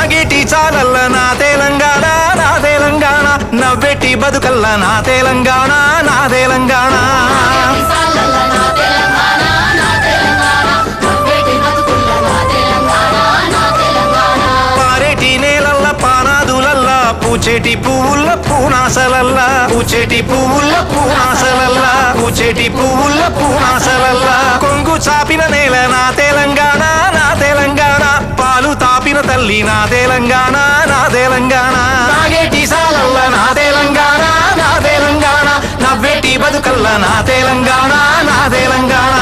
తాగేటి చాలల్ల నా తెలంగాణ నా తెలంగాణ నవ్వెట్టి బతుకల్ల నా తెలంగాణ నా తెలంగాణ పారేటి నేలల్ల పానాదులల్ల పూచేటి పువ్వుల్ల పూనాసలల్ల పూచేటి పువ్వుల్ల పూనాసలల్ల పూచేటి పువ్వుల్ల పూనాసలల్ల కొంగు చాపిన నేల నా తెలంగాణ నా తెలంగాణ పాలు తాపిన తల్లి నా తెలంగాణ నా తెలంగాణ తాగేటి సాలల్ల నా తెలంగాణ నా తెలంగాణ నవ్వేటి బతుకల్ల నా తెలంగాణ నా తెలంగాణ